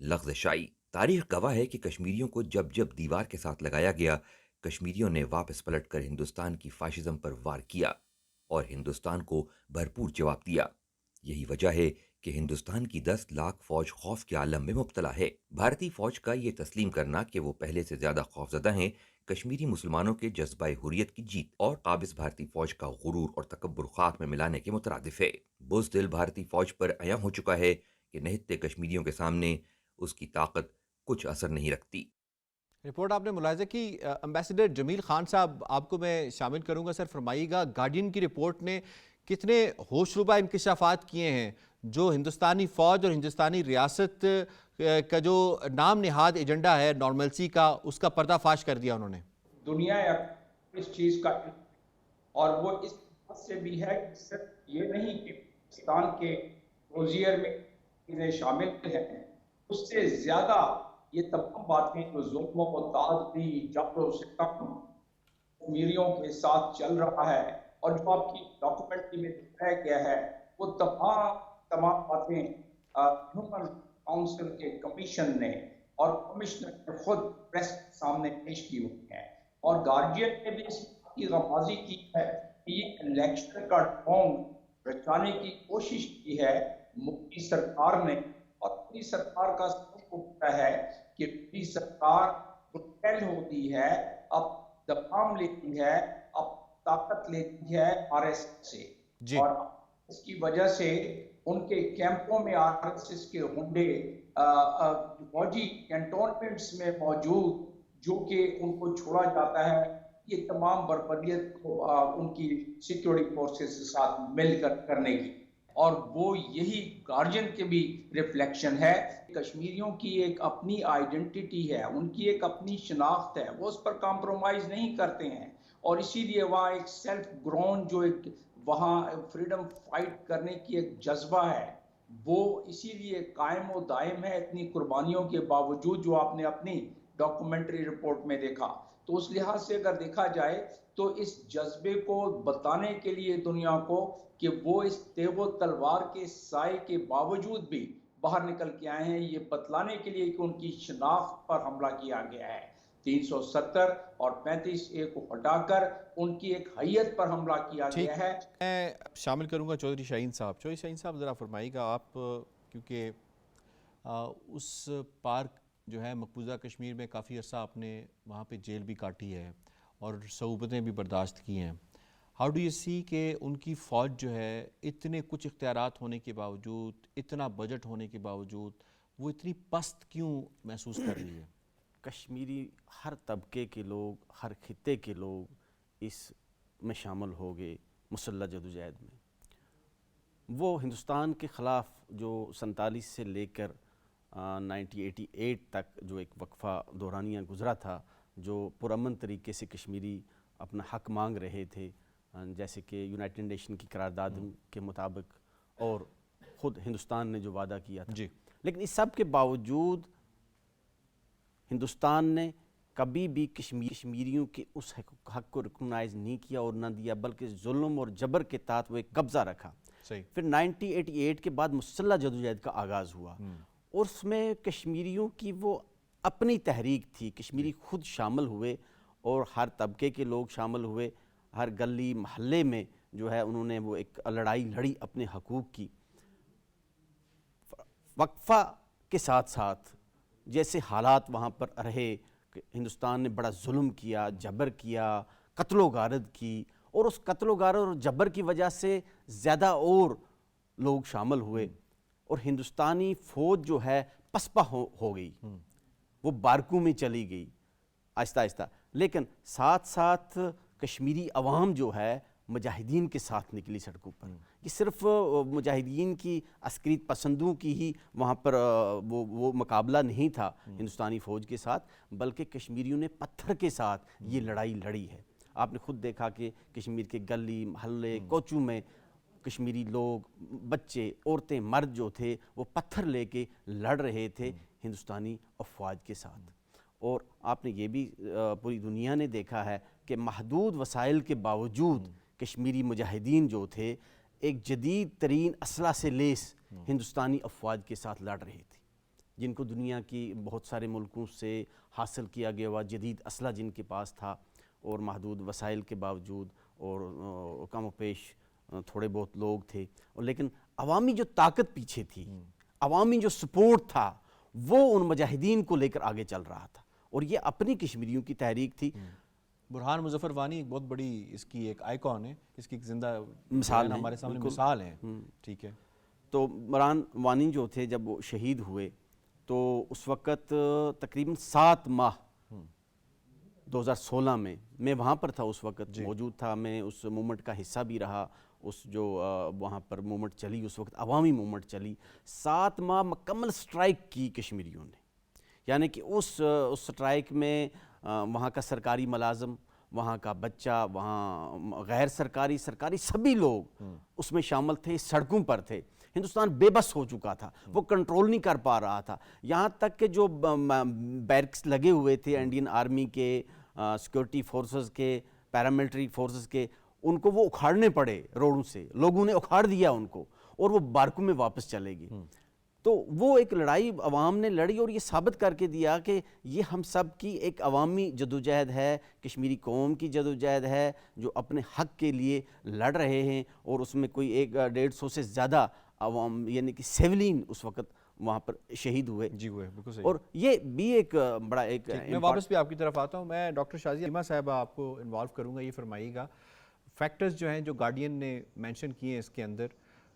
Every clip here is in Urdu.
لغزش آئی۔ تاریخ گواہ ہے کہ کشمیریوں کو جب جب دیوار کے ساتھ لگایا گیا، کشمیریوں نے واپس پلٹ کر ہندوستان کی فاشزم پر وار کیا اور ہندوستان کو بھرپور جواب دیا۔ یہی وجہ ہے کہ ہندوستان کی 10 لاکھ فوج خوف کے عالم میں مبتلا ہے۔ بھارتی فوج کا یہ تسلیم کرنا کہ وہ پہلے سے زیادہ خوفزدہ ہیں، کشمیری مسلمانوں کے جذبہ حریت کی جیت اور قابض بھارتی فوج کا غرور اور تکبر خاک میں ملانے کے مترادف ہے۔ بزدل بھارتی فوج پر عیاں ہو چکا ہے کہ نہتے کشمیریوں کے سامنے اس کی طاقت کچھ اثر نہیں رکھتی۔ رپورٹ آپ نے ملاحظہ کی۔ امبیسڈر جمیل خان صاحب، آپ کو میں شامل کروں گا، سر فرمائیے گا گارڈین کی رپورٹ نے کتنے ہوش ربا انکشافات کیے ہیں جو ہندوستانی فوج اور ہندوستانی ریاست کا جو نام نہاد ایجنڈا ہے نارملسی کا، اس کا پردہ فاش کر دیا انہوں نے۔ دنیا اس چیز کا، اور وہ اس بات سے بھی ہے کہ صرف یہ نہیں کہ پاکستان کے روزیر میں چیزیں شامل ہیں، اس سے زیادہ یہ تمام باتیں جو ظلم و تعدی، جبر و ستم کشمیریوں کے ساتھ چل رہا ہے اور جو آپ کی ڈاکومنٹری میں دکھایا گیا ہے، وہ تمام باتیں ہیومن کاؤنسل کے کمیشن نے اور کمشنر نے خود پریس کے سامنے پیش کی ہوئی ہیں، اور گارجین نے بھی اس کی غمازی کی ہے کہ یہ الیکشن کا ڈھونگ رچانے کی کوشش کی ہے مودی سرکار نے، اور مودی سرکار کا سب کو پتہ ہے کہ مودی سرکار پروٹیل ہوتی ہے، اب دبام لیتی ہے، اب طاقت لیتی ہے آر ایس ایس سے، جی اور اس کی وجہ سے ان کے کیمپوں میں آر ایس ایس کے ہنڈے فوجی کینٹونمنٹس میں موجود، جو کہ ان کو چھوڑا جاتا ہے، یہ تمام بربریت کو ان کی سیکیورٹی فورسز کے ساتھ مل کر کرنے کی، اور وہ یہی گارجین کے بھی ریفلیکشن ہے۔ کشمیریوں کی ایک اپنی آئیڈینٹی ہے، ان کی ایک اپنی شناخت ہے، وہ اس پر کمپرومائز نہیں کرتے ہیں، اور اسی لیے وہاں ایک سیلف گرون جو ایک وہاں فریڈم فائٹ کرنے کی ایک جذبہ ہے، وہ اسی لیے قائم و دائم ہے اتنی قربانیوں کے باوجود، جو آپ نے اپنی ڈاکومنٹری رپورٹ میں دیکھا۔ تو اس لحاظ سے اگر دیکھا جائے تو اس جذبے کو بتانے کے لیے دنیا کو کہ وہ اس تیغ و تلوار کے سائے کے باوجود بھی باہر نکل کے آئے ہیں، یہ بتلانے کے لیے کہ ان کی شناخت پر حملہ کیا گیا ہے۔ 370 اور 35A کو ہٹا کر ان کی ایک حیت پر حملہ کیا گیا ہے۔ میں شامل کروں گا چودھری شاہین صاحب۔ چودھری شاہین صاحب ذرا فرمائیے گا، آپ کیونکہ اس پارک جو ہے مقبوضہ کشمیر میں کافی عرصہ آپ نے وہاں پہ جیل بھی کاٹی ہے اور صعوبتیں بھی برداشت کی ہیں، ہاؤ ڈو یو سی کہ ان کی فوج جو ہے اتنے کچھ اختیارات ہونے کے باوجود، اتنا بجٹ ہونے کے باوجود، وہ اتنی پست کیوں محسوس کر رہی ہے؟ کشمیری ہر طبقے کے لوگ، ہر خطے کے لوگ اس میں شامل ہو گئے مسلح جدوجہد میں۔ وہ ہندوستان کے خلاف جو 47 سے لے کر 1988 تک جو ایک وقفہ دورانیہ گزرا تھا، جو پرامن طریقے سے کشمیری اپنا حق مانگ رہے تھے، جیسے کہ یونائٹڈ نیشن کی قرارداد کے مطابق، اور خود ہندوستان نے جو وعدہ کیا تھا، لیکن اس سب کے باوجود ہندوستان نے کبھی بھی کشمیریوں کے اس حق کو ریکگنائز نہیں کیا اور نہ دیا، بلکہ ظلم اور جبر کے تحت وہ ایک قبضہ رکھا۔ پھر 1988 کے بعد مسلح جدوجہد کا آغاز ہوا، اور اس میں کشمیریوں کی وہ اپنی تحریک تھی، کشمیری خود شامل ہوئے اور ہر طبقے کے لوگ شامل ہوئے، ہر گلی محلے میں جو ہے انہوں نے وہ ایک لڑائی لڑی اپنے حقوق کی۔ وقفہ کے ساتھ ساتھ جیسے حالات وہاں پر رہے، ہندوستان نے بڑا ظلم کیا، جبر کیا، قتل و غارت کی، اور اس قتل و غارت اور جبر کی وجہ سے زیادہ اور لوگ شامل ہوئے، اور ہندوستانی فوج جو ہے پسپا ہو گئی، وہ بارکوں میں چلی گئی آہستہ آہستہ، لیکن ساتھ ساتھ کشمیری عوام جو ہے مجاہدین کے ساتھ نکلی سڑکوں پر۔ یہ صرف مجاہدین کی عسکری پسندوں کی ہی وہاں پر وہ مقابلہ نہیں تھا ہندوستانی فوج کے ساتھ، بلکہ کشمیریوں نے پتھر کے ساتھ یہ لڑائی لڑی ہے۔ آپ نے خود دیکھا کہ کشمیر کے گلی محلے کوچوں میں کشمیری لوگ، بچے، عورتیں، مرد جو تھے وہ پتھر لے کے لڑ رہے تھے ہندوستانی افواج کے ساتھ۔ اور آپ نے یہ بھی پوری دنیا نے دیکھا ہے کہ محدود وسائل کے باوجود کشمیری مجاہدین جو تھے ایک جدید ترین اسلحہ سے لیس ہندوستانی افواج کے ساتھ لڑ رہے تھے۔ جن کو دنیا کی بہت سارے ملکوں سے حاصل کیا گیا ہوا جدید اسلحہ جن کے پاس تھا، اور محدود وسائل کے باوجود، اور کم و بیش تھوڑے بہت لوگ تھے، اور لیکن عوامی جو طاقت پیچھے تھی، عوامی جو سپورٹ تھا، وہ ان مجاہدین کو لے کر آگے چل رہا تھا، اور یہ اپنی کشمیریوں کی تحریک تھی۔ برہان مظفر وانی ایک بہت بڑی اس کی ایک آئیکن ہے، اس کی ایک زندہ مثال ہے، ہمارے سامنے بالکل۔ مثال ہے، ٹھیک ہے۔ تو برہان وانی جو تھے جب وہ شہید ہوئے تو اس وقت تقریباً 7 ماہ 2016 میں وہاں پر تھا، اس وقت موجود تھا، میں اس مومنٹ کا حصہ بھی رہا، اس جو وہاں پر مومنٹ چلی، اس وقت عوامی مومنٹ چلی، 7 ماہ مکمل سٹرائک کی کشمیریوں نے، یعنی کہ اس سٹرائک میں وہاں کا سرکاری ملازم، وہاں کا بچہ، وہاں غیر سرکاری سبھی لوگ اس میں شامل تھے، سڑکوں پر تھے۔ ہندوستان بے بس ہو چکا تھا، وہ کنٹرول نہیں کر پا رہا تھا، یہاں تک کہ جو بیرکس لگے ہوئے تھے انڈین آرمی کے، سیکورٹی فورسز کے، پیراملٹری فورسز کے، ان کو وہ اکھاڑنے پڑے روڈوں سے، لوگوں نے اکھاڑ دیا ان کو، اور وہ بارکوں میں واپس چلے گئے۔ تو وہ ایک لڑائی عوام نے لڑی، اور یہ ثابت کر کے دیا کہ یہ ہم سب کی ایک عوامی جدوجہد ہے، کشمیری قوم کی جدوجہد ہے، جو اپنے حق کے لیے لڑ رہے ہیں، اور اس میں کوئی 150 سے زیادہ عوام یعنی کہ سیولین اس وقت وہاں پر شہید ہوئے۔ جی ہوئے، بالکل صحیح۔ اور یہ بھی ایک بڑا ایک میں واپس بھی آپ کی طرف آتا ہوں، میں ڈاکٹر شازیہ علیمہ صاحبہ آپ کو انوالو کروں گا، یہ فرمائیے گا فیکٹرز جو ہیں جو گارڈین نے مینشن کیے ہیں اس کے اندر،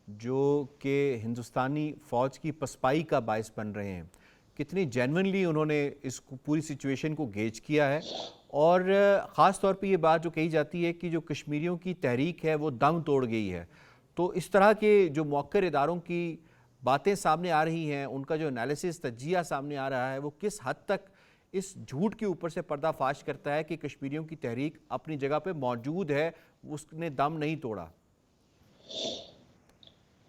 جو کہ ہندوستانی فوج کی پسپائی کا باعث بن رہے ہیں، کتنی جینونلی انہوں نے اس پوری سچویشن کو گیج کیا ہے، اور خاص طور پہ یہ بات جو کہی جاتی ہے کہ جو کشمیریوں کی تحریک ہے وہ دم توڑ گئی ہے، تو اس طرح کے جو موقر اداروں کی باتیں سامنے آ رہی ہیں، ان کا جو انالیسس تجزیہ سامنے آ رہا ہے، وہ کس حد تک اس جھوٹ کے اوپر سے پردہ فاش کرتا ہے کہ کشمیریوں کی تحریک اپنی جگہ پہ موجود ہے، اس نے دم نہیں توڑا؟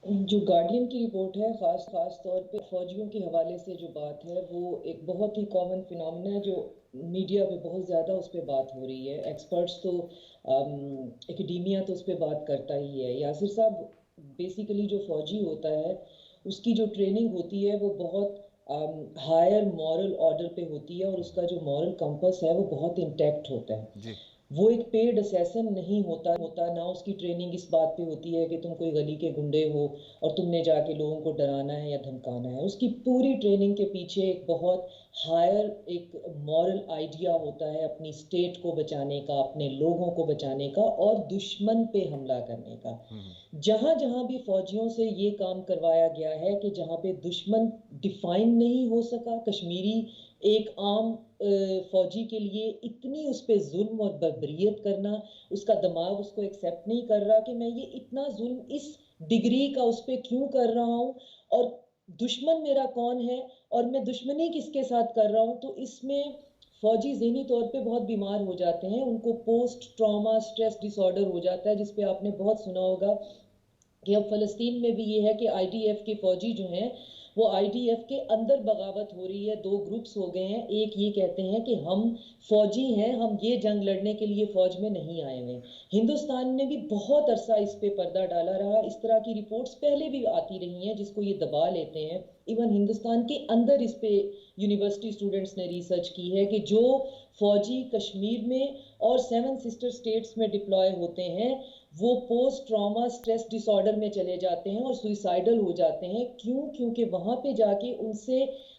جو گارڈین کی رپورٹ ہے، خاص طور پہ فوجیوں کے حوالے سے جو بات ہے، وہ ایک بہت ہی کامن فینومینا ہے، جو میڈیا پہ بہت زیادہ اس پہ بات ہو رہی ہے، ایکسپرٹس تو اکیڈیمیا تو اس پہ بات کرتا ہی ہے۔ یاسر صاحب، بیسیکلی جو فوجی ہوتا ہے اس کی جو ٹریننگ ہوتی ہے وہ بہت ہائر مورل آرڈر پہ ہوتی ہے، اور اس کا جو مورل کمپس ہے وہ بہت انٹیکٹ ہوتا ہے۔ جی، وہ ایک پیڈ اسیسن نہیں ہوتا، نہ اس کی ٹریننگ اس بات پہ ہوتی ہے کہ تم کوئی گلی کے گنڈے ہو اور تم نے جا کے لوگوں کو ڈرانا ہے یا دھمکانا ہے۔ اس کی پوری ٹریننگ کے پیچھے ایک بہت ہائر ایک مورل آئیڈیا ہوتا ہے، اپنی اسٹیٹ کو بچانے کا، اپنے لوگوں کو بچانے کا، اور دشمن پہ حملہ کرنے کا۔ جہاں جہاں بھی فوجیوں سے یہ کام کروایا گیا ہے کہ جہاں پہ دشمن ڈیفائن نہیں ہو سکا، کشمیری ایک عام فوجی کے لیے اتنی اس پہ ظلم اور بربریت کرنا، اس کا دماغ اس کو ایکسیپٹ نہیں کر رہا کہ میں یہ اتنا ظلم اس ڈگری کا اس پہ کیوں کر رہا ہوں، اور دشمن میرا کون ہے، اور میں دشمنی کس کے ساتھ کر رہا ہوں۔ تو اس میں فوجی ذہنی طور پہ بہت بیمار ہو جاتے ہیں، ان کو پوسٹ ٹراما سٹریس ڈس آرڈر ہو جاتا ہے، جس پہ آپ نے بہت سنا ہوگا کہ اب فلسطین میں بھی یہ ہے کہ آئی ڈی ایف کے فوجی جو ہیں وہ آئی ڈی ایف کے اندر بغاوت ہو رہی ہے، 2 گروپس ہو گئے ہیں، ایک یہ کہتے ہیں کہ ہم فوجی ہیں، ہم یہ جنگ لڑنے کے لیے فوج میں نہیں آئے ہوئے۔ ہندوستان نے بھی بہت عرصہ اس پہ پردہ ڈالا رہا، اس طرح کی رپورٹس پہلے بھی آتی رہی ہیں جس کو یہ دبا لیتے ہیں۔ ایون ہندوستان کے اندر اس پہ یونیورسٹی اسٹوڈنٹس نے ریسرچ کی ہے کہ جو فوجی کشمیر میں اور 7 سسٹر اسٹیٹس میں ڈپلوائے ہوتے ہیں وہ پوسٹ ٹراما سٹریس ڈس آرڈر میں چلے جاتے ہیں اور سوئسائڈل ہو جاتے ہیں۔ کیوں؟ کیونکہ وہاں پہ جا کے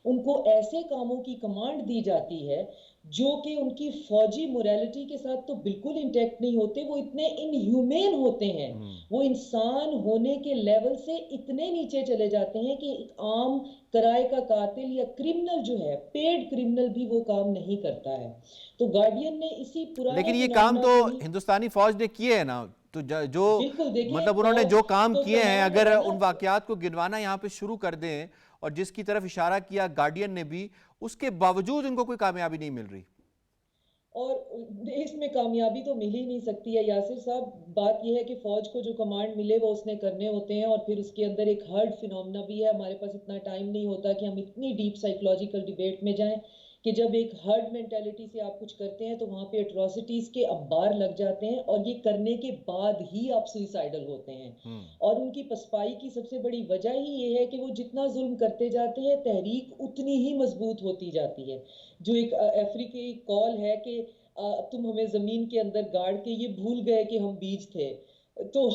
ان کو ایسے کاموں کی کمانڈ دی جاتی ہے جو کہ ان کی فوجی موریلٹی کے ساتھ تو بالکل انٹیکٹ نہیں ہوتے، وہ اتنے انہیومین ہوتے ہیں، وہ انسان ہونے کے لیول سے اتنے نیچے چلے جاتے ہیں کہ ایک عام کرائے کا قاتل یا کرمنل جو ہے، پیڈ کرمنل بھی وہ کام نہیں کرتا ہے۔ تو گارڈین نے اسی پرانے لیکن یہ کام تو ہندوستانی فوج نے کیے ہیں نا، تو جو مطلب انہوں نے جو کام کیے ہیں، اگر ان واقعات کو گنوانا یہاں پہ شروع کر دیں، اور جس کی طرف اشارہ کیا گارڈین نے بھی، اس کے باوجود ان کو کوئی کامیابی نہیں مل رہی۔ اور اس میں کامیابی تو مل ہی نہیں سکتی ہے یاسر صاحب۔ بات یہ ہے کہ فوج کو جو کمانڈ ملے وہ اس نے کرنے ہوتے ہیں، اور پھر اس کے اندر ایک ہرڈ فینومینا بھی ہے۔ ہمارے پاس اتنا ٹائم نہیں ہوتا کہ ہم اتنی ڈیپ سائیکولوجیکل ڈیبیٹ میں جائیں۔ کہ جب ایک ہرڈ مینٹیلٹی سے آپ کچھ کرتے ہیں تو وہاں پہ اٹراسٹیز کے انبار لگ جاتے ہیں، اور یہ کرنے کے بعد ہی آپ سوئسائڈل ہوتے ہیں. اور ان کی پسپائی کی سب سے بڑی وجہ ہی یہ ہے کہ وہ جتنا ظلم کرتے جاتے ہیں تحریک اتنی ہی مضبوط ہوتی جاتی ہے. جو ایک افریقی کال ہے کہ تم ہمیں زمین کے اندر گاڑ کے یہ بھول گئے کہ ہم بیج تھے. تو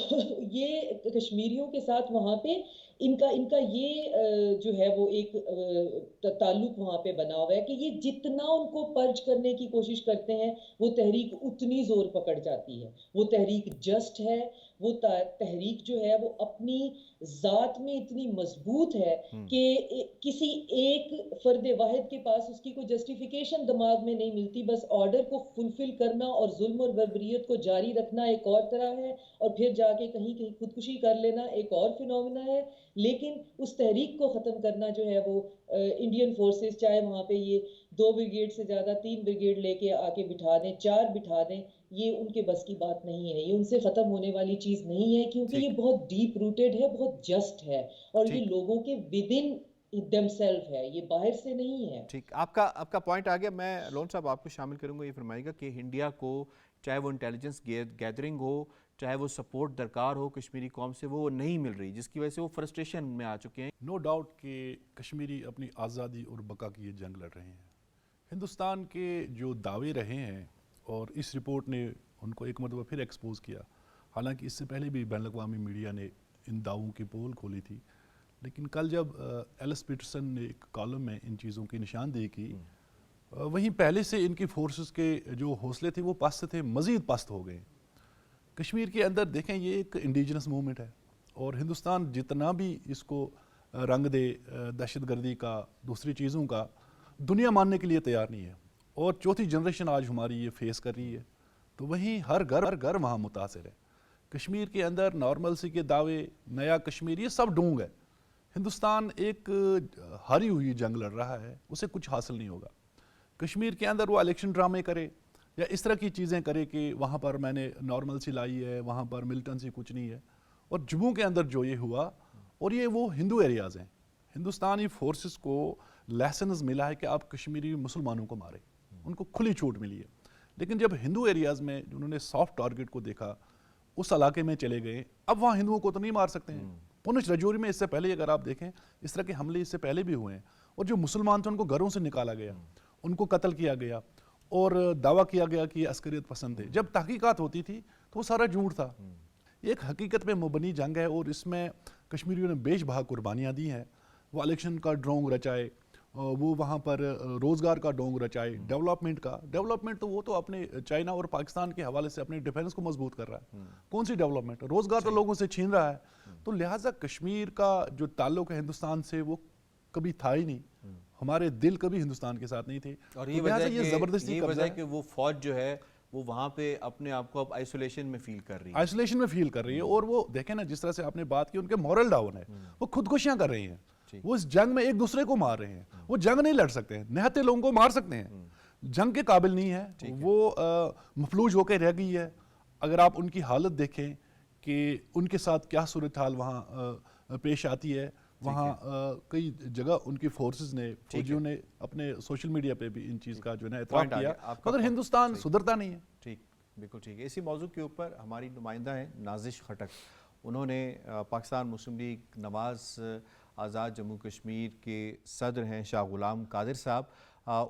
یہ کشمیریوں کے ساتھ وہاں پہ ان کا یہ جو ہے وہ ایک تعلق وہاں پہ بنا ہوا ہے کہ یہ جتنا ان کو پرچ کرنے کی کوشش کرتے ہیں وہ تحریک اتنی زور پکڑ جاتی ہے. وہ تحریک جسٹ ہے، وہ تحریک جو ہے وہ اپنی ذات میں اتنی مضبوط ہے کہ کسی ایک فرد واحد کے پاس اس کی کوئی جسٹیفیکیشن دماغ میں نہیں ملتی. بس آرڈر کو فلفل کرنا اور ظلم اور بربریت کو جاری رکھنا ایک اور طرح ہے، اور پھر جا کے کہیں خودکشی کر لینا ایک اور فینومینا ہے. لیکن اس تحریک کو ختم کرنا جو ہے وہ انڈین فورسز چاہے وہاں پہ یہ 2 بریگیڈ سے زیادہ 3 بریگیڈ لے کے آ کے بٹھا دیں، 4 بٹھا دیں، یہ ان کے بس کی بات نہیں ہے. یہ ان سے ختم ہونے والی چیز نہیں ہے، کیونکہ یہ بہت ڈیپ روٹیڈ ہے، بہت جسٹ ہے، اور یہ لوگوں کے ودن دیم سیلف ہے، یہ باہر سے نہیں ہے. ٹھیک، آپ کا پوائنٹ آ گیا. میں لون صاحب آپ کو شامل کروں گا. یہ فرمائے گا کہ انڈیا کو چاہے وہ انٹیلیجنس گیدرنگ ہو، چاہے وہ سپورٹ درکار ہو کشمیری قوم سے، وہ نہیں مل رہی، جس کی وجہ سے وہ فرسٹریشن میں آ چکے ہیں. نو ڈاؤٹ کہ کشمیری اپنی آزادی اور بقا کی یہ جنگ لڑ رہے ہیں. ہندوستان کے جو دعوے رہے ہیں، اور اس رپورٹ نے ان کو ایک مرتبہ پھر ایکسپوز کیا، حالانکہ اس سے پہلے بھی بین الاقوامی میڈیا نے ان دعووں کی پول کھولی تھی. لیکن کل جب ایلس پیٹرسن نے ایک کالم میں ان چیزوں کی نشاندہی کی، وہیں پہلے سے ان کی فورسز کے جو حوصلے تھے وہ پست تھے، مزید پست ہو گئے. کشمیر کے اندر دیکھیں یہ ایک انڈیجنس موومنٹ ہے، اور ہندوستان جتنا بھی اس کو رنگ دے دہشت گردی کا، دوسری چیزوں کا، دنیا ماننے کے لیے تیار نہیں ہے. اور چوتھی جنریشن آج ہماری یہ فیس کر رہی ہے. تو وہیں ہر گھر وہاں متاثر ہے. کشمیر کے اندر نارملسی کے دعوے، نیا کشمیر، یہ سب ڈونگ ہے. ہندوستان ایک ہاری ہوئی جنگ لڑ رہا ہے، اسے کچھ حاصل نہیں ہوگا. کشمیر کے اندر وہ الیکشن ڈرامے کرے یا اس طرح کی چیزیں کرے کہ وہاں پر میں نے نارملسی لائی ہے، وہاں پر ملٹنسی کچھ نہیں ہے. اور جموں کے اندر جو یہ ہوا، اور یہ وہ ہندو ایریاز ہیں، ہندوستانی فورسز کو لیسنز ملا ہے کہ آپ کشمیری مسلمانوں کو مارے، ان کو کھلی چھوٹ ملی ہے. لیکن جب ہندو ایریاز میں انہوں نے سافٹ ٹارگٹ کو دیکھا، اس علاقے میں چلے گئے، اب وہاں ہندوؤں کو تو نہیں مار سکتے ہیں. پونچھ رجوری میں اس سے پہلے اگر آپ دیکھیں اس طرح کے حملے اس سے پہلے بھی ہوئے ہیں، اور جو مسلمان تھے ان کو گھروں سے نکالا گیا، ان کو قتل کیا گیا، اور دعویٰ کیا گیا کہ یہ عسکریت پسند تھے. جب تحقیقات ہوتی تھی تو وہ سارا جھوٹ تھا. یہ ایک حقیقت پہ مبنی جنگ ہے، اور اس میں کشمیریوں نے بیش بہا قربانیاں دی ہیں. وہ الیکشن کا ڈرونگ رچائے، وہ وہاں پر روزگار کا ڈونگ رچائے، ڈیولپمنٹ تو وہ تو اپنے چائنا اور پاکستان کے حوالے سے اپنے ڈیفنس کو مضبوط کر رہا ہے. کون سی ڈیولپمنٹ؟ روزگار تو لوگوں سے چھین رہا ہے. تو لہٰذا کشمیر کا جو تعلق ہے ہندوستان سے وہ کبھی تھا ہی نہیں. ہمارے دل کبھی ہندوستان کے ساتھ نہیں تھے. اور یہ وجہ ہے کہ وہ فوج جو ہے وہ وہاں پہ اپنے آپ کو اب آئسولیشن میں فیل کر رہی ہے. اور وہ دیکھیں نا، جس طرح سے آپ نے بات کی، ان کے مورل ڈاؤن ہے، وہ خودکشیاں کر رہے ہیں، وہ اس جنگ میں ایک دوسرے کو مار رہے ہیں. وہ جنگ نہیں لڑ سکتے ہیں، نہتے لوگوں کو مار سکتے ہیں، جنگ کے قابل نہیں ہے. وہ مفلوج ہو کے رہ گئی ہے. اگر آپ ان کی حالت دیکھیں کہ ان کے ساتھ کیا صورتحال وہاں پیش آتی ہے، وہاں کئی جگہ ان کی فورسز نے، فوجیوں نے اپنے سوشل میڈیا پہ بھی ان چیز کا جو ہے نا اعتراف کیا، مگر ہندوستان سدھرتا نہیں ہے. ٹھیک، بالکل ٹھیک ہے. اسی موضوع کے اوپر ہماری نمائندہ ہیں نازش خٹک، انہوں نے پاکستان مسلم لیگ نواز آزاد جموں کشمیر کے صدر ہیں شاہ غلام قادر صاحب،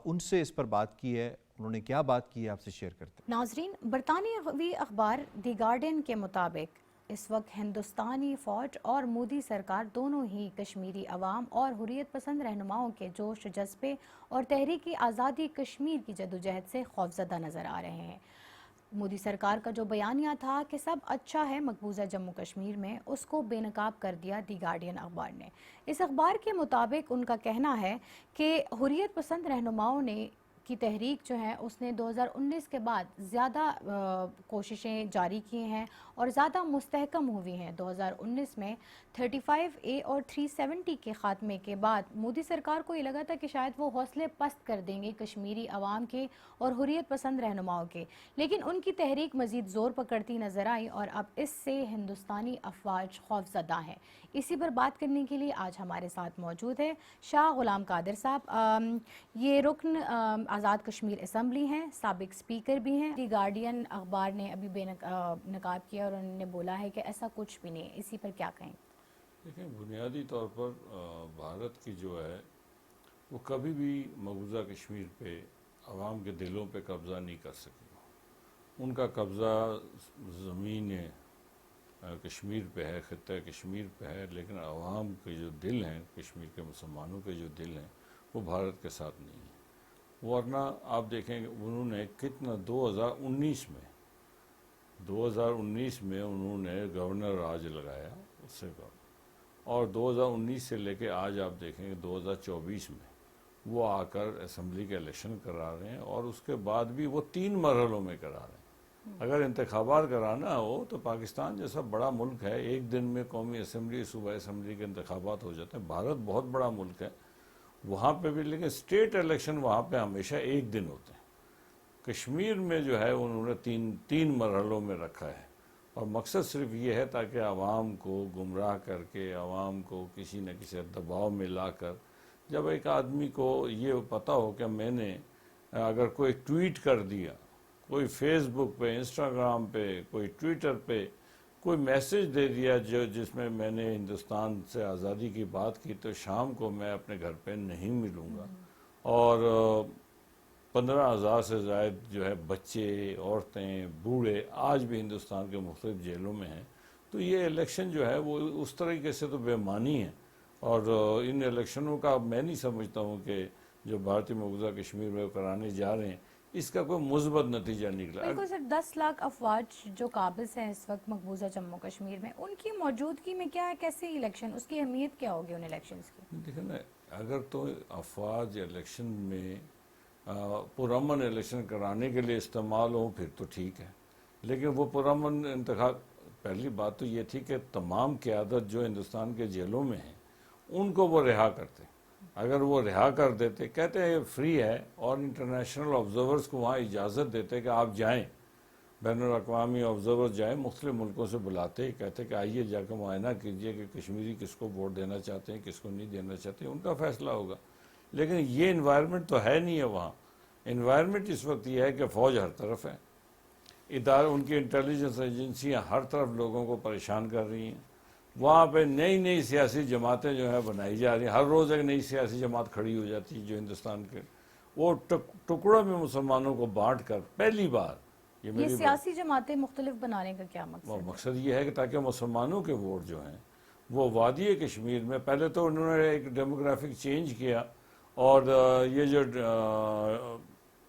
ان سے اس پر بات کی ہے. انہوں نے کیا بات کی ہے آپ سے شیئر کرتے ہیں. ناظرین، برطانوی اخبار دی گارڈین کے مطابق اس وقت ہندوستانی فوج اور مودی سرکار دونوں ہی کشمیری عوام اور حریت پسند رہنماؤں کے جوش جذبے اور تحریک آزادی کشمیر کی جدوجہد سے خوفزدہ نظر آ رہے ہیں. مودی سرکار کا جو بیانیہ تھا کہ سب اچھا ہے مقبوضہ جموں کشمیر میں، اس کو بے نقاب کر دیا دی گارڈین اخبار نے. اس اخبار کے مطابق ان کا کہنا ہے کہ حریت پسند رہنماؤں نے کی تحریک جو ہے اس نے 2019 کے بعد زیادہ کوششیں جاری کی ہیں اور زیادہ مستحکم ہوئی ہیں۔ 2019 میں 35A اور 370 کے خاتمے کے بعد مودی سرکار کو یہ لگا تھا کہ شاید وہ حوصلے پست کر دیں گے کشمیری عوام کے اور حریت پسند رہنماؤں کے، لیکن ان کی تحریک مزید زور پکڑتی نظر آئی اور اب اس سے ہندوستانی افواج خوفزدہ ہیں۔ اسی پر بات کرنے کے لیے آج ہمارے ساتھ موجود ہے شاہ غلام قادر صاحب، یہ رکن آزاد کشمیر اسمبلی ہیں، سابق اسپیکر بھی ہیں۔ دی گارڈین اخبار نے ابھی بے نقاب کیا اور انہوں نے بولا ہے کہ ایسا کچھ بھی نہیں ہے، اسی پر کیا کہیں؟ دیکھیں، بنیادی طور پر بھارت کی جو ہے وہ کبھی بھی مقبوضہ کشمیر پہ عوام کے دلوں پہ قبضہ نہیں کر سکی۔ ان کا قبضہ زمین کشمیر پہ ہے، خطہ کشمیر پہ ہے، لیکن عوام کے جو دل ہیں، کشمیر کے مسلمانوں کے جو دل ہیں، وہ بھارت کے ساتھ نہیں ہیں۔ ورنہ آپ دیکھیں کہ انہوں نے کتنا 2019 میں انہوں نے گورنر راج لگایا اس سے اور 2019 سے لے کے آج آپ دیکھیں کہ 2024 میں وہ آ کر اسمبلی کے الیکشن کرا رہے ہیں، اور اس کے بعد بھی وہ 3 مرحلوں میں کرا رہے ہیں۔ اگر انتخابات کرانا ہو تو پاکستان جیسا بڑا ملک ہے، ایک دن میں قومی اسمبلی، صوبہ اسمبلی کے انتخابات ہو جاتے ہیں۔ بھارت بہت بڑا ملک ہے، وہاں پہ بھی، لیکن اسٹیٹ الیکشن وہاں پہ ہمیشہ ایک دن ہوتے ہیں۔ کشمیر میں جو ہے انہوں نے تین مرحلوں میں رکھا ہے، اور مقصد صرف یہ ہے تاکہ عوام کو گمراہ کر کے، عوام کو کسی نہ کسی دباؤ میں لا کر، جب ایک آدمی کو یہ پتہ ہو کہ میں نے اگر کوئی ٹویٹ کر دیا، کوئی فیس بک پہ، انسٹاگرام پہ، کوئی ٹویٹر پہ کوئی میسج دے دیا جس میں میں نے ہندوستان سے آزادی کی بات کی، تو شام کو میں اپنے گھر پہ نہیں ملوں گا۔ اور 15,000 سے زائد جو ہے بچے، عورتیں، بوڑھے آج بھی ہندوستان کے مختلف جیلوں میں ہیں۔ تو یہ الیکشن جو ہے وہ اس طریقے سے تو بے معنی ہے، اور ان الیکشنوں کا میں نہیں سمجھتا ہوں کہ جو بھارتی مقبوضہ کشمیر میں کرانے جا رہے ہیں اس کا کوئی مثبت نتیجہ نکلا۔ بالکل سر، 10 لاکھ افواج جو قابض ہیں اس وقت مقبوضہ جموں کشمیر میں، ان کی موجودگی میں کیا ہے، کیسے الیکشن، اس کی اہمیت کیا ہوگی ان الیکشنز کی؟ دیکھیں نا، اگر تو افواج الیکشن میں پرامن الیکشن کرانے کے لیے استعمال ہوں پھر تو ٹھیک ہے، لیکن وہ پرامن انتخاب، پہلی بات تو یہ تھی کہ تمام قیادت جو ہندوستان کے جیلوں میں ہیں ان کو وہ رہا کرتے۔ اگر وہ رہا کر دیتے، کہتے ہیں فری ہے، اور انٹرنیشنل آبزرورز کو وہاں اجازت دیتے کہ آپ جائیں، بین الاقوامی آبزرورز جائیں، مختلف ملکوں سے بلاتے، کہتے کہ آئیے جا کے معائنہ کیجئے کہ کشمیری کس کو ووٹ دینا چاہتے ہیں، کس کو نہیں دینا چاہتے، ان کا فیصلہ ہوگا۔ لیکن یہ انوائرمنٹ تو ہے نہیں ہے وہاں۔ انوائرمنٹ اس وقت یہ ہے کہ فوج ہر طرف ہے، ادارے، ان کی انٹیلیجنس ایجنسیاں ہر طرف لوگوں کو پریشان کر رہی ہیں، وہاں پہ نئی سیاسی جماعتیں جو ہیں بنائی جا رہی ہیں، ہر روز ایک نئی سیاسی جماعت کھڑی ہو جاتی ہے جو ہندوستان کے وہ ٹکڑوں میں مسلمانوں کو بانٹ کر پہلی بار یہ سیاسی جماعتیں مختلف بنانے کا کیا مقصد ہے؟ مقصد یہ ہے کہ تاکہ مسلمانوں کے ووٹ جو ہیں وہ وادی کشمیر میں، پہلے تو انہوں نے ایک ڈیموگرافک چینج کیا، اور یہ جو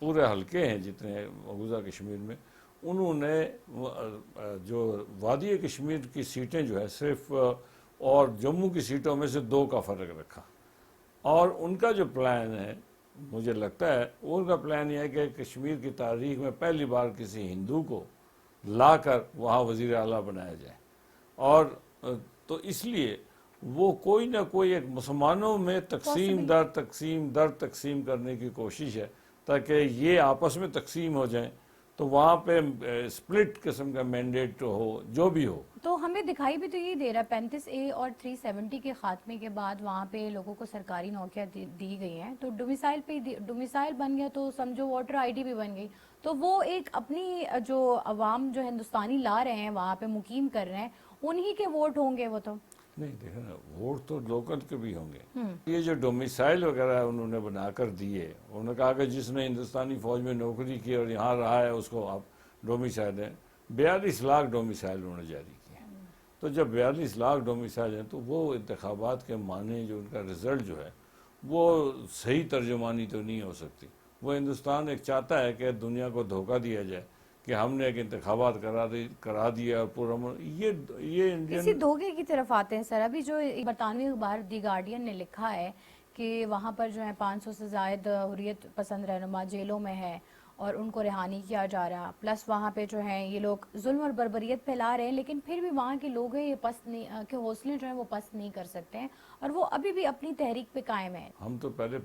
پورے حلقے ہیں جتنے مقبوضہ کشمیر میں، انہوں نے جو وادی کشمیر کی سیٹیں جو ہے صرف اور جموں کی سیٹوں میں سے 2 کا فرق رکھا، اور ان کا جو پلان ہے، مجھے لگتا ہے ان کا پلان یہ ہے کہ کشمیر کی تاریخ میں پہلی بار کسی ہندو کو لا کر وہاں وزیر اعلیٰ بنایا جائے، اور تو اس لیے وہ کوئی نہ کوئی ایک مسلمانوں میں تقسیم در تقسیم کرنے کی کوشش ہے تاکہ یہ آپس میں تقسیم ہو جائیں، تو وہاں پہ سپلٹ قسم کا مینڈیٹ ہو، جو بھی ہو۔ تو ہمیں دکھائی بھی تو یہ دے رہا ہے 35A اور 370 کے خاتمے کے بعد وہاں پہ لوگوں کو سرکاری نوکریاں دی گئی ہیں، تو ڈومیسائل بن گیا، تو سمجھو ووٹر ID بھی بن گئی، تو وہ ایک اپنی جو عوام جو ہندوستانی لا رہے ہیں وہاں پہ مقیم کر رہے ہیں، انہی کے ووٹ ہوں گے وہ تو؟ نہیں، دیکھیں نا، ووٹ تو لوکل کے بھی ہوں گے۔ یہ جو ڈومیسائل وغیرہ انہوں نے بنا کر دیے، انہوں نے کہا کہ جس نے ہندوستانی فوج میں نوکری کی اور یہاں رہا ہے اس کو آپ ڈومیسائل ہیں، 42 لاکھ ڈومیسائل انہوں نے جاری کیے۔ تو جب 42 لاکھ ڈومیسائل ہیں تو وہ انتخابات کے معنی، جو ان کا رزلٹ جو ہے وہ صحیح ترجمانی تو نہیں ہو سکتی۔ وہ ہندوستان ایک چاہتا ہے کہ دنیا کو دھوکہ دیا جائے کہ ہم نے ایک انتخابات کرا دیا، اور پورا یہ اسی دھوکے کی طرف آتے ہیں سر۔ ابھی جو برطانوی اخبار دی گارڈین نے لکھا ہے کہ وہاں پر جو ہے 500 سے زائد حریت پسند رہنما جیلوں میں ہے اور ان کو رہانی کیا جا رہا، پلس وہاں پہ جو ہیں یہ لوگ ظلم اور بربریت پھیلا رہے ہیں، لیکن پھر بھی وہاں کے لوگ ہیں یہ پست نہیں کہ حوصلے جو ہیں وہ پست نہیں کر سکتے ہیں اور وہ ابھی بھی اپنی تحریک پہ قائم ہیں. ہم تو پہلے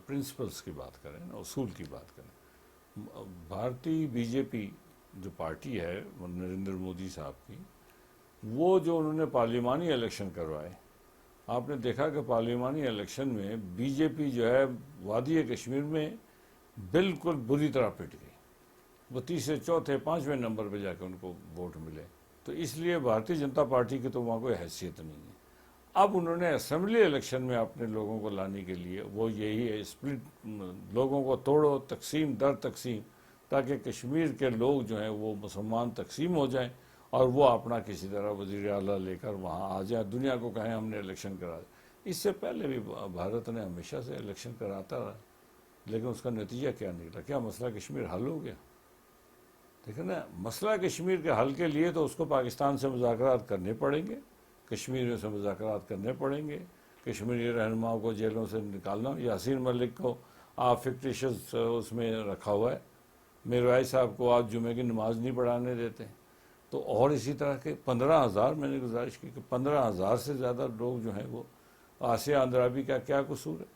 پرنسپلز کی بات کریں نا، اصول کی بات کریں. بھارتی بی جے پی جو پارٹی ہے نریندر مودی صاحب کی، وہ جو انہوں نے پارلیمانی الیکشن کروائے، آپ نے دیکھا کہ پارلیمانی الیکشن میں بی جے پی جو ہے وادی کشمیر میں بالکل بری طرح پٹ گئی. وہ تیسرے چوتھے پانچویں نمبر پہ جا کے ان کو ووٹ ملے. تو اس لیے بھارتیہ جنتا پارٹی کی تو وہاں کوئی حیثیت نہیں ہے. اب انہوں نے اسمبلی الیکشن میں اپنے لوگوں کو لانے کے لیے وہ یہی ہے، اسپلٹ، لوگوں کو توڑو، تقسیم در تقسیم، تاکہ کشمیر کے لوگ جو ہیں وہ مسلمان تقسیم ہو جائیں اور وہ اپنا کسی طرح وزیر اعلیٰ لے کر وہاں آ جائیں، دنیا کو کہیں ہم نے الیکشن کرا دیا. اس سے پہلے بھی بھارت نے ہمیشہ سے الیکشن کراتا رہا، لیکن اس کا نتیجہ کیا نکلا؟ کیا مسئلہ کشمیر حل ہو گیا؟ دیکھیں نا، مسئلہ کشمیر کے حل کے لیے تو اس کو پاکستان سے مذاکرات کرنے پڑیں گے، کشمیریوں سے مذاکرات کرنے پڑیں گے، کشمیری رہنماؤں کو جیلوں سے نکالنا. یاسین ملک کو آپ فکٹیشس اس میں رکھا ہوا ہے، میروائی صاحب کو آپ جمعے کی نماز نہیں پڑھانے دیتے. تو اور اسی طرح کے 15,000 میں نے گزارش کی کہ 15,000 سے زیادہ لوگ جو ہیں وہ آسیہ اندرابی کا کیا قصور ہے؟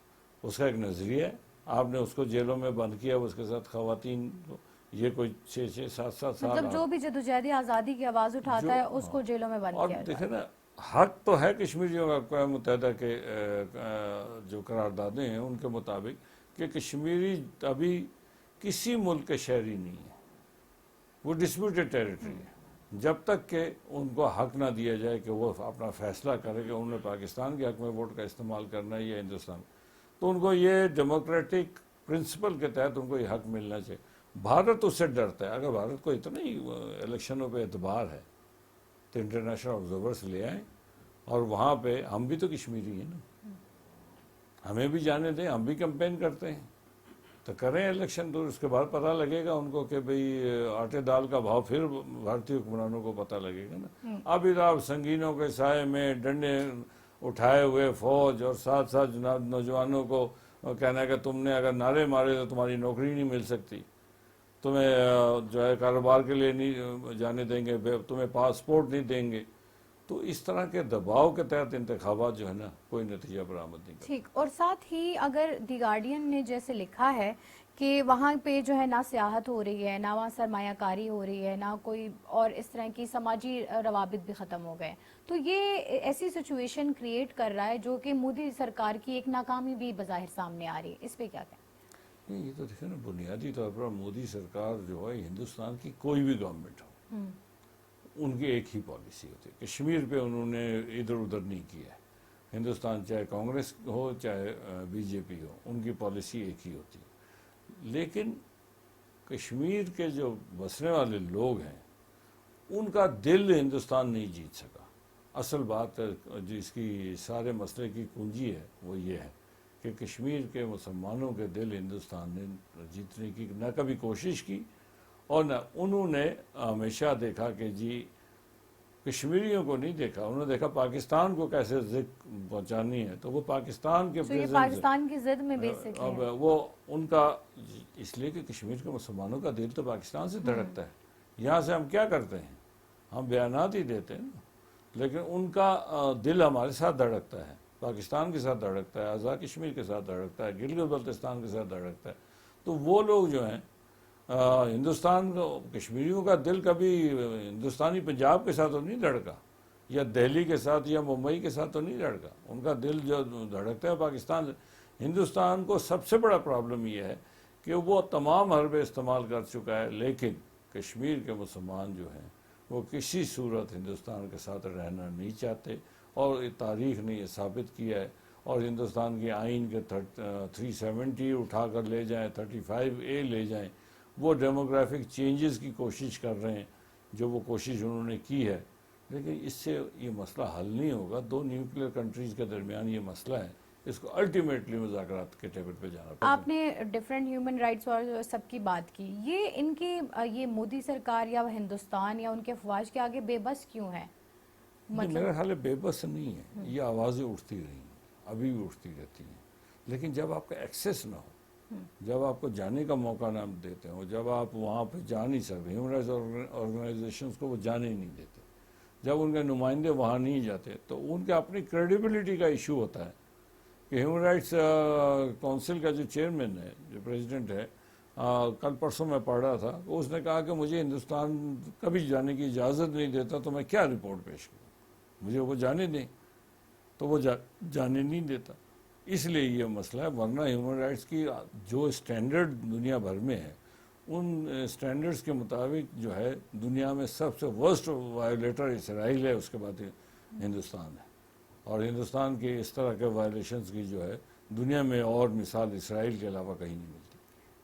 اس کا ایک نظریہ ہے، آپ نے اس کو جیلوں میں بند کیا، اس کے ساتھ خواتین کو یہ کوئی 6-7 سال مطلب جو بھی جدوجہد آزادی کی آواز اٹھاتا ہے اس کو جیلوں میں بند اور کیا جاتا دیکھیں نا، حق تو ہے کشمیریوں کا اقوام متحدہ کے جو قراردادیں ہیں ان کے مطابق کہ کشمیری ابھی کسی ملک کے شہری نہیں ہے، وہ ڈسپیوٹڈ ٹیریٹری ہے. جب تک کہ ان کو حق نہ دیا جائے کہ وہ اپنا فیصلہ کرے کہ انہوں نے پاکستان کے حق میں ووٹ کا استعمال کرنا ہے یا ہندوستان، تو ان کو یہ ڈیموکریٹک پرنسپل کے تحت ان کو یہ حق ملنا چاہیے. بھارت اس سے ڈرتا ہے. اگر بھارت کو اتنا ہی الیکشنوں پہ اعتبار ہے تو انٹرنیشنل آبزرورس لے آئیں اور وہاں پہ ہم بھی تو کشمیری ہیں نا، ہمیں بھی جانے دیں، ہم بھی کیمپین کرتے ہیں، تو کریں الیکشن. تو اس کے بعد پتہ لگے گا ان کو کہ بھئی آٹے دال کا بھاؤ پھر بھارتی حکمرانوں کو پتہ لگے گا نا. اب ادھر آپ سنگینوں کے سائے میں ڈنڈے اٹھائے ہوئے فوج اور ساتھ ساتھ جناب نوجوانوں کو کہنا ہے کہ تم نے اگر نعرے مارے تو تمہاری نوکری نہیں مل سکتی، تمہیں جو ہے کاروبار کے لیے نہیں جانے دیں گے، تمہیں پاسپورٹ نہیں دیں گے. تو اس طرح کے دباؤ کے تحت انتخابات جو ہے نا کوئی نتیجہ برآمد نہیں کرتے. ٹھیک. اور ساتھ ہی اگر دی گارڈین نے جیسے لکھا ہے کہ وہاں پہ جو ہے نہ سیاحت ہو رہی ہے، نہ وہاں سرمایہ کاری ہو رہی ہے، نہ کوئی اور اس طرح کی سماجی روابط بھی ختم ہو گئے، تو یہ ایسی سچویشن کریٹ کر رہا ہے جو کہ مودی سرکار کی ایک ناکامی بھی بظاہر سامنے آ رہی ہے. اس پہ کیا کہیں؟ نہیں، یہ تو دیکھیں نا، بنیادی طور پر مودی سرکار جو ہے ہندوستان کی کوئی بھی گورنمنٹ ہو، ان کی ایک ہی پالیسی ہوتی ہے. کشمیر پہ انہوں نے ادھر ادھر نہیں کیا ہے. ہندوستان چاہے کانگریس ہو چاہے بی جے پی ہو، ان کی پالیسی ایک ہی ہوتی ہے. لیکن کشمیر کے جو بسنے والے لوگ ہیں ان کا دل ہندوستان نہیں جیت سکا. اصل بات جو اس کی سارے مسئلے کی کنجی ہے وہ یہ ہے کہ کشمیر کے مسلمانوں کے دل ہندوستان نے جیتنے کی نہ کبھی کوشش کی، اور نہ انہوں نے ہمیشہ دیکھا کہ جی کشمیریوں کو نہیں دیکھا، انہوں نے دیکھا پاکستان کو کیسے ضد پہنچانی ہے. تو وہ پاکستان کے یہ پاکستان کی ضد میں بیسکلی اب وہ ان کا، اس لیے کہ کشمیر کے مسلمانوں کا دل تو پاکستان سے دھڑکتا ہے. یہاں سے ہم کیا کرتے ہیں؟ ہم بیانات ہی دیتے ہیں نا، لیکن ان کا دل ہمارے ساتھ دھڑکتا ہے، پاکستان کے ساتھ دھڑکتا ہے، آزاد کشمیر کے ساتھ دھڑکتا ہے، گلگت بلتستان کے ساتھ دھڑکتا ہے. تو وہ لوگ جو ہیں ہندوستان کشمیریوں کا دل کبھی ہندوستانی پنجاب کے ساتھ تو نہیں دھڑکا، یا دہلی کے ساتھ یا ممبئی کے ساتھ تو نہیں دھڑکا. ان کا دل جو دھڑکتا ہے پاکستان سے. ہندوستان کو سب سے بڑا پرابلم یہ ہے کہ وہ تمام حربے استعمال کر چکا ہے، لیکن کشمیر کے مسلمان جو ہیں وہ کسی صورت ہندوستان کے ساتھ رہنا نہیں چاہتے، اور تاریخ نے یہ ثابت کیا ہے. اور ہندوستان کی آئین کے 370 اٹھا کر لے جائیں، 35A لے جائیں، وہ ڈیموگرافک چینجز کی کوشش کر رہے ہیں، جو وہ کوشش انہوں نے کی ہے. لیکن اس سے یہ مسئلہ حل نہیں ہوگا. دو نیوکلیر کنٹریز کے درمیان یہ مسئلہ ہے، اس کو الٹیمیٹلی مذاکرات کے ٹیبل پہ جانا پڑتا ہے. آپ نے ڈیفرنٹ ہیومن رائٹس اور سب کی بات کی. یہ ان کی یہ مودی سرکار یا ہندوستان یا ان کے افواج کے آگے بے بس کیوں ہے؟ میرا خیال ہے بے بس نہیں ہے، یہ آوازیں اٹھتی رہی ہیں، ابھی بھی اٹھتی رہتی ہیں. لیکن جب آپ کا ایکسیس نہ ہو، جب آپ کو جانے کا موقع نہ دیتے ہوں، جب آپ وہاں پہ جا نہیں سکتے، ہیومن رائٹس آرگنائزیشنز کو وہ جانے ہی نہیں دیتے، جب ان کے نمائندے وہاں نہیں جاتے تو ان کے اپنی کریڈیبلٹی کا ایشو ہوتا ہے کہ ہیومن رائٹس کونسل کا جو چیئرمین ہے، جو پریزیڈنٹ ہے، کل پرسوں میں پڑھ رہا تھا، اس نے کہا کہ مجھے ہندوستان کبھی جانے کی اجازت نہیں دیتا تو میں کیا رپورٹ پیش کروں، مجھے وہ جانے دیں، تو وہ جانے نہیں دیتا. اس لیے یہ مسئلہ ہے، ورنہ ہیومن رائٹس کی جو اسٹینڈرڈ دنیا بھر میں ہے، ان اسٹینڈرڈز کے مطابق جو ہے دنیا میں سب سے ورسٹ وائلیٹر اسرائیل ہے، اس کے بعد ہندوستان ہے. اور ہندوستان کی اس طرح کے وائلیشنز کی جو ہے دنیا میں اور مثال اسرائیل کے علاوہ کہیں نہیں ملتی.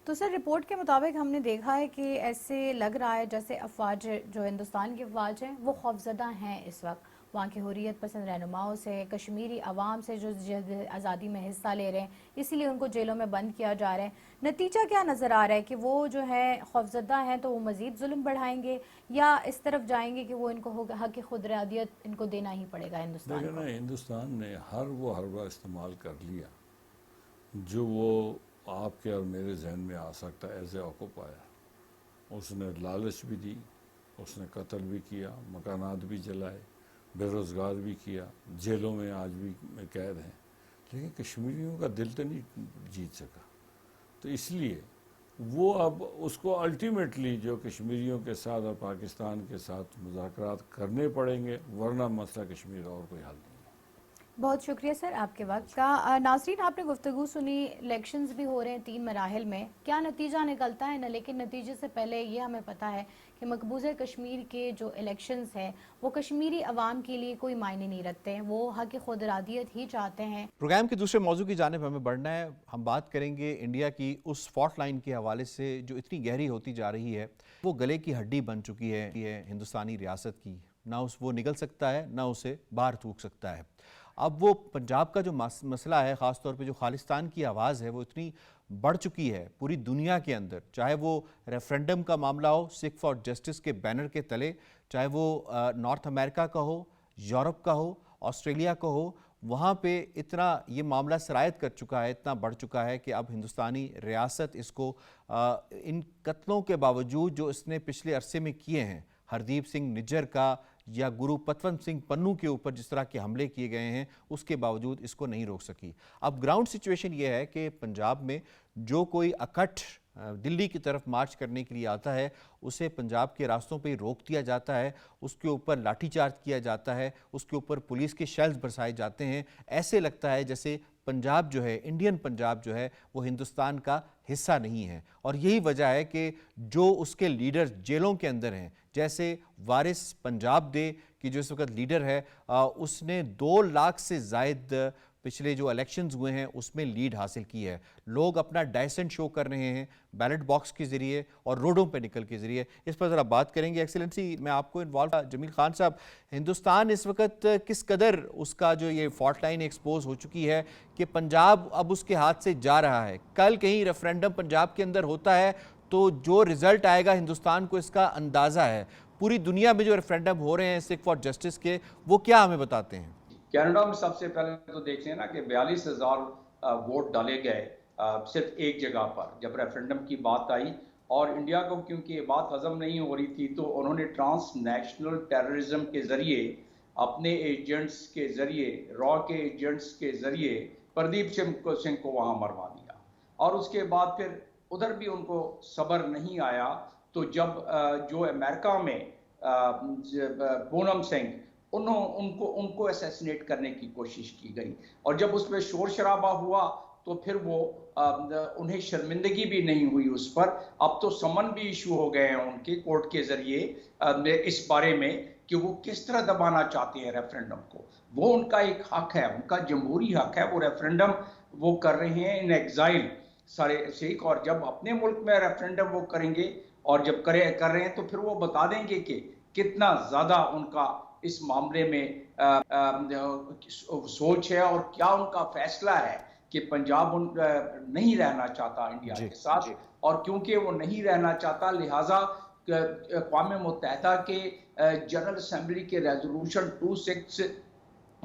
تو سر رپورٹ کے مطابق ہم نے دیکھا ہے کہ ایسے لگ رہا ہے جیسے افواج جو ہندوستان کی افواج ہیں وہ خوفزدہ ہیں اس وقت وہاں کی حریت پسند رہنماؤں سے، کشمیری عوام سے جو جد آزادی میں حصہ لے رہے ہیں، اسی لیے ان کو جیلوں میں بند کیا جا رہا ہے. نتیجہ کیا نظر آ رہا ہے کہ وہ جو ہے خوفزدہ ہیں تو وہ مزید ظلم بڑھائیں گے یا اس طرف جائیں گے کہ وہ ان کو حق خود ارادیت ان کو دینا ہی پڑے گا ہندوستان دیکھیں کو؟ نا، ہندوستان نے ہر وہ حربہ استعمال کر لیا جو وہ آپ کے اور میرے ذہن میں آ سکتا ہے ایز اے آکوپائر. اس نے لالچ بھی دی، اس نے قتل بھی کیا، مکانات بھی جلائے، بے روزگار بھی کیا، جیلوں میں آج بھی قید ہیں، لیکن کشمیریوں کا دل تو نہیں جیت سکا. تو اس لیے وہ اب اس کو الٹیمیٹلی جو کشمیریوں کے ساتھ اور پاکستان کے ساتھ مذاکرات کرنے پڑیں گے، ورنہ مسئلہ کشمیر کا اور کوئی حل نہیں. بہت شکریہ سر آپ کے وقت کا. ناظرین آپ نے گفتگو سنی، الیکشنز بھی ہو رہے ہیں 3 مراحل میں، کیا نتیجہ نکلتا ہے نا، لیکن نتیجے سے پہلے یہ ہمیں پتہ ہے کہ مقبوضہ کشمیر کے جو الیکشنز ہیں وہ کشمیری عوام کے لیے کوئی معنی نہیں رکھتے ہیں، وہ حق خود ارادیت ہی چاہتے ہیں. پروگرام کے دوسرے موضوع کی جانب ہمیں بڑھنا ہے. ہم بات کریں گے انڈیا کی اس فالٹ لائن کے حوالے سے جو اتنی گہری ہوتی جا رہی ہے، وہ گلے کی ہڈی بن چکی ہے ہندوستانی ریاست کی، نہ وہ نگل سکتا ہے نہ اسے باہر تھوک سکتا ہے. اب وہ پنجاب کا جو مسئلہ ہے، خاص طور پہ جو خالصتان کی آواز ہے، وہ اتنی بڑھ چکی ہے پوری دنیا کے اندر، چاہے وہ ریفرنڈم کا معاملہ ہو سکھ فار جسٹس کے بینر کے تلے، چاہے وہ نارتھ امریکہ کا ہو، یورپ کا ہو، آسٹریلیا کا ہو، وہاں پہ اتنا یہ معاملہ سرایت کر چکا ہے، اتنا بڑھ چکا ہے کہ اب ہندوستانی ریاست اس کو ان قتلوں کے باوجود جو اس نے پچھلے عرصے میں کیے ہیں، ہردیپ سنگھ نجر کا یا گرو پتونت سنگھ پنو کے اوپر جس طرح کے حملے کیے گئے ہیں، اس کے باوجود اس کو نہیں روک سکی. اب گراؤنڈ سچویشن یہ ہے کہ پنجاب میں جو کوئی اکٹھ دلی کی طرف مارچ کرنے کے لیے آتا ہے، اسے پنجاب کے راستوں پہ روک دیا جاتا ہے، اس کے اوپر لاٹھی چارج کیا جاتا ہے، اس کے اوپر پولیس کے شیلز برسائے جاتے ہیں. ایسے لگتا ہے جیسے پنجاب جو ہے، انڈین پنجاب جو ہے، وہ ہندوستان کا حصہ نہیں ہے. اور یہی وجہ ہے کہ جو اس کے لیڈر جیلوں کے اندر ہیں، جیسے وارث پنجاب دے کی جو اس وقت لیڈر ہے، اس نے 2 لاکھ سے زائد پچھلے جو الیکشنز ہوئے ہیں اس میں لیڈ حاصل کی ہے. لوگ اپنا ڈائسنٹ شو کر رہے ہیں بیلٹ باکس کے ذریعے اور روڈوں پہ نکل کے ذریعے. اس پر ذرا بات کریں گے. ایکسیلنسی میں آپ کو انوالو جمیل خان صاحب، ہندوستان اس وقت کس قدر اس کا جو یہ فالٹ لائن ایکسپوز ہو چکی ہے کہ پنجاب اب اس کے ہاتھ سے جا رہا ہے. کل کہیں ریفرینڈم پنجاب کے اندر ہوتا ہے تو جو رزلٹ آئے گا ہندوستان کو اس کا اندازہ ہے. پوری دنیا میں جو ریفرینڈم ہو رہے ہیں سکھ فار جسٹس کے، وہ کیا ہمیں بتاتے ہیں؟ کینیڈا میں سب سے پہلے تو دیکھتے ہیں نا کہ 42,000 ووٹ ڈالے گئے صرف ایک جگہ پر جب ریفرینڈم کی بات آئی. اور انڈیا کو کیونکہ یہ بات ہضم نہیں ہو رہی تھی تو انہوں نے ٹرانس نیشنل ٹیررزم کے ذریعے، اپنے ایجنٹس کے ذریعے، را کے ایجنٹس کے ذریعے پردیپ سنگھ کو وہاں مروا دیا. اور اس کے بعد پھر ادھر بھی ان کو صبر نہیں آیا تو جب جو امریکہ میں پونم سنگھ ان کو اسیسینیٹ کرنے کی کوشش کی گئی اور جب اس میں شور شرابہ ہوا تو پھر وہ انہیں شرمندگی بھی نہیں ہوئی اس پر. اب تو سمن بھی ایشو ہو گئے ہیں ان کے کورٹ کے ذریعے اس بارے میں کہ وہ کس طرح دبانا چاہتے ہیں ریفرینڈم کو. وہ ان کا ایک حق ہے، ان کا جمہوری حق ہے. وہ ریفرینڈم وہ کر رہے ہیں ان ایگزائل سارے سکھ، اور جب اپنے ملک میں ریفرینڈم وہ کریں گے اور جب کر رہے ہیں تو پھر وہ بتا دیں گے کہ کتنا زیادہ ان کا اس معاملے میں سوچ ہے اور کیا ان کا فیصلہ ہے کہ پنجاب نہیں رہنا چاہتا انڈیا کے ساتھ. اور کیونکہ وہ نہیں رہنا چاہتا لہٰذا اقوام متحدہ کے جنرل اسمبلی کے ریزولوشن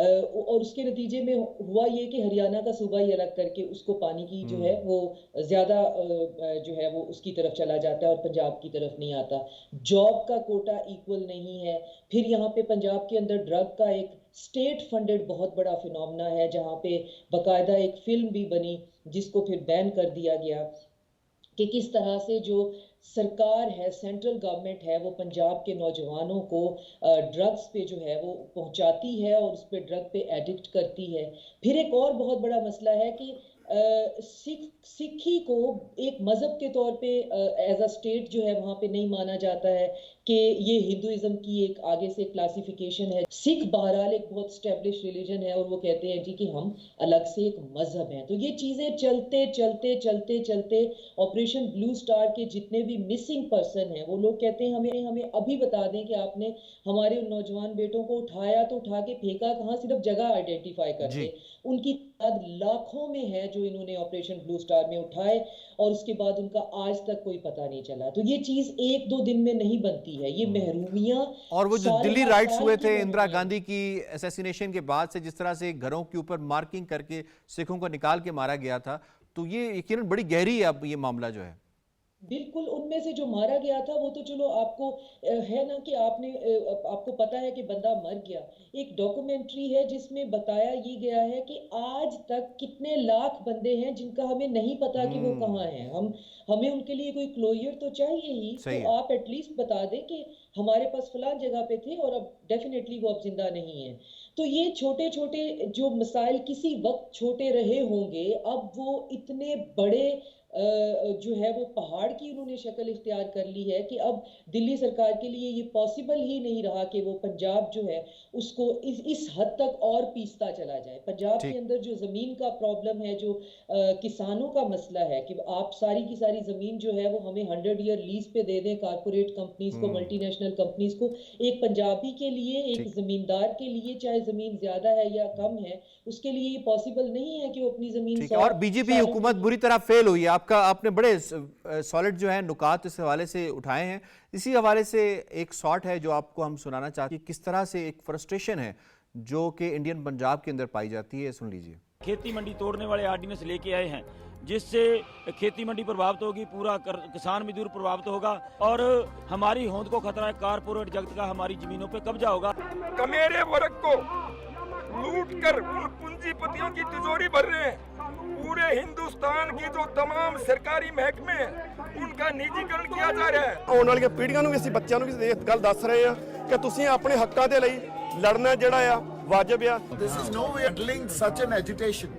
اور اس کے نتیجے میں ہوا یہ کہ ہریانہ کا صوبہ ہی الگ کر کے اس کو پانی کی جو ہے وہ زیادہ جو ہے وہ اس کی طرف چلا جاتا ہے اور پنجاب کی طرف نہیں آتا. جاب کا کوٹا ایکول نہیں ہے. پھر یہاں پہ پنجاب کے اندر ڈرگ کا ایک اسٹیٹ فنڈڈ بہت بڑا فینومنا ہے جہاں پہ باقاعدہ ایک فلم بھی بنی جس کو پھر بین کر دیا گیا کہ کس طرح سے جو سرکار ہے, سینٹرل گورنمنٹ ہے, وہ پنجاب کے نوجوانوں کو ڈرگز پہ جو ہے وہ پہنچاتی ہے اور اس پہ ڈرگ پہ ایڈکٹ کرتی ہے. پھر ایک اور بہت بڑا مسئلہ ہے کہ سکھی کو ایک مذہب کے طور پہ ایز اے اسٹیٹ جو ہے وہاں پہ نہیں مانا جاتا ہے کہ یہ ہندوازم کی ایک آگے سے کلاسیفیکیشن ہے. سکھ بہرحال ایک بہت اسٹیبلش ریلیجن ہے اور وہ کہتے ہیں جی کہ ہم الگ سے ایک مذہب ہیں. تو یہ چیزیں چلتے چلتے چلتے چلتے آپریشن بلو اسٹار کے جتنے بھی مسنگ پرسن ہیں وہ لوگ کہتے ہیں ہمیں ابھی بتا دیں کہ آپ نے ہمارے ان نوجوان بیٹوں کو اٹھایا تو اٹھا کے پھینکا کہاں, صرف جگہ آئیڈینٹیفائی کر دیں. ان کی تعداد لاکھوں میں ہے جو انہوں نے آپریشن بلو اسٹار میں اٹھائے اور اس کے بعد ان کا آج تک کوئی پتہ نہیں چلا. تو یہ چیز ایک دو دن میں نہیں بنتی ہے, یہ محرومیاں. اور وہ جو دلی رائٹس ہوئے تھے اندرا گاندھی کی اسیسینیشن کے بعد سے, جس طرح سے گھروں کے اوپر مارکنگ کر کے سکھوں کو نکال کے مارا گیا تھا, تو یہ یقیناً بڑی گہری ہے اب یہ معاملہ جو ہے. بالکل, ان میں سے جو مارا گیا تھا وہ تو چلو آپ کو ہے نا کہ آپ کو پتا ہے کہ بندہ مر گیا. ایک ڈاکومنٹری ہے جس میں بتایا یہ گیا ہے کہ آج تک کتنے لاکھ بندے ہیں جن کا ہمیں نہیں پتا کہ وہ کہاں ہیں. ہمیں ان کے لیے کوئی کلوئر تو چاہیے ہی, تو آپ ایٹ لیسٹ بتا دیں کہ ہمارے پاس فلاں جگہ پہ تھے اور اب ڈیفینیٹلی وہ اب زندہ نہیں ہیں. تو یہ چھوٹے چھوٹے جو مسائل کسی وقت چھوٹے رہے ہوں گے, اب وہ اتنے بڑے جو ہے وہ پہاڑ کی انہوں نے شکل اختیار کر لی ہے کہ اب دلی سرکار کے لیے یہ پاسبل ہی نہیں رہا کہ وہ پنجاب جو ہے اس کو اس حد تک اور پیستا چلا جائے. پنجاب کے اندر جو زمین کا پرابلم ہے, جو کسانوں کا مسئلہ ہے کہ آپ ساری کی ساری زمین جو ہے وہ ہمیں 100 ایئر لیز پہ دے دیں کارپوریٹ کمپنیز کو, ملٹی نیشنل کمپنیز کو. ایک پنجابی کے لیے, ایک زمیندار کے لیے, چاہے زمین زیادہ ہے یا کم ہے, اس کے لیے یہ پاسبل نہیں ہے کہ وہ اپنی زمین. اور بی جے پی حکومت بری طرح فیل ہوئی ہے. آپ نے بڑے سالڈ جو ہیں نکات اس حوالے سے اٹھائے ہیں. اسی حوالے سے ایک شارٹ ہے جو آپ کو ہم سنانا چاہتے ہیں, کس طرح سے ایک فرسٹریشن ہے جو کہ انڈین پنجاب کے اندر پائی جاتی ہے. سن لیجئے. کھیتی منڈی توڑنے والے آرڈیننس لے کے آئے ہیں جس سے کھیتی منڈی پربھاوت ہوگی, پورا کسان مزدور پربھاوت ہوگا اور ہماری ہوند کو خطرہ ہے. کارپوریٹ جگت کا ہماری زمینوں پہ قبضہ ہوگا. کمیرے ورگ کو لوٹ کر ان پونجی پتیوں کی تجوری بھر رہے ہیں. پورے ہندوستان کی جو تمام سرکاری محکمے ہیں ان کا ਨਿੱਜੀਕਰਨ کیا جا رہا ہے. ਆਉਣ ਵਾਲੀਆਂ ਪੀੜ੍ਹੀਆਂ ਨੂੰ ਵੀ ਅਸੀਂ ਬੱਚਿਆਂ ਨੂੰ ਵੀ ਇਹ ਗੱਲ ਦੱਸ ਰਹੇ ਹਾਂ ਕਿ ਤੁਸੀਂ ਆਪਣੇ ਹੱਕਾਂ ਦੇ ਲਈ ਲੜਨਾ ਜਿਹੜਾ ਆ ਵਾਜਬ ਆ. This is no way handling such an agitation.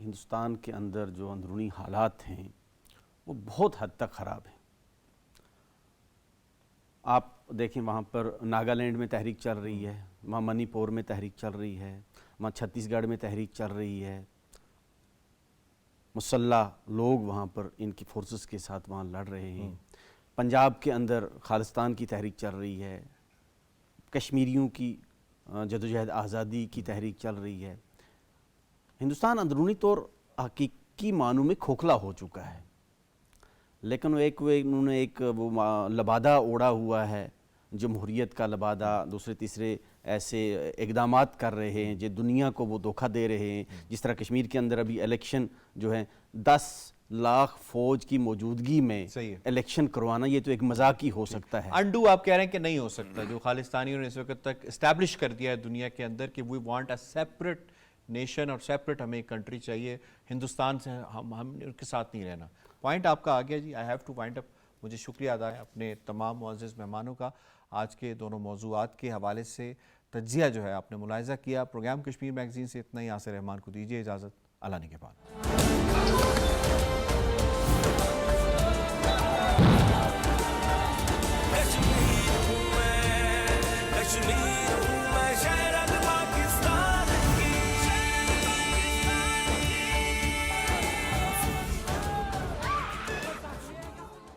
Hindustan کے اندر جو اندرونی حالات ہیں وہ بہت حد تک خراب ہیں. آپ دیکھیں وہاں پر ناگالینڈ میں تحریک چل رہی ہے, وہاں منی پور میں تحریک چل رہی ہے, وہاں چھتیس گڑھ میں تحریک چل رہی ہے, مسلح لوگ وہاں پر ان کی فورسز کے ساتھ وہاں لڑ رہے ہیں. پنجاب کے اندر خالصتان کی تحریک چل رہی ہے, کشمیریوں کی جدوجہد آزادی کی تحریک چل رہی ہے. ہندوستان اندرونی طور حقیقی معنوں میں کھوکھلا ہو چکا ہے, لیکن انہوں نے ایک وہ لبادہ اوڑا ہوا ہے, جمہوریت کا لبادہ, دوسرے تیسرے ایسے اقدامات کر رہے ہیں جو دنیا کو وہ دھوکہ دے رہے ہیں. جس طرح کشمیر کے اندر ابھی الیکشن جو ہے 10 لاکھ فوج کی موجودگی میں الیکشن کروانا, یہ تو ایک مذاق ہی ہو سکتا ہے. انڈو آپ کہہ رہے ہیں کہ نہیں ہو سکتا, جو خالستانیوں نے اس وقت تک اسٹیبلش کر دیا ہے دنیا کے اندر کہ we want a separate nation اور سیپریٹ ہمیں ایک کنٹری چاہیے, ہندوستان سے ہم ان کے ساتھ نہیں رہنا. پوائنٹ آپ کا آ گیا جی, آئی ہیو ٹو وائنڈ اپ. مجھے شکریہ ادا ہے اپنے تمام معزز مہمانوں کا. آج کے دونوں موضوعات کے حوالے سے تجزیہ جو ہے آپ نے ملاحظہ کیا. پروگرام کشمیر میگزین سے اتنا ہی. یاسر رحمان کو دیجیے اجازت. اللہ نگہبان.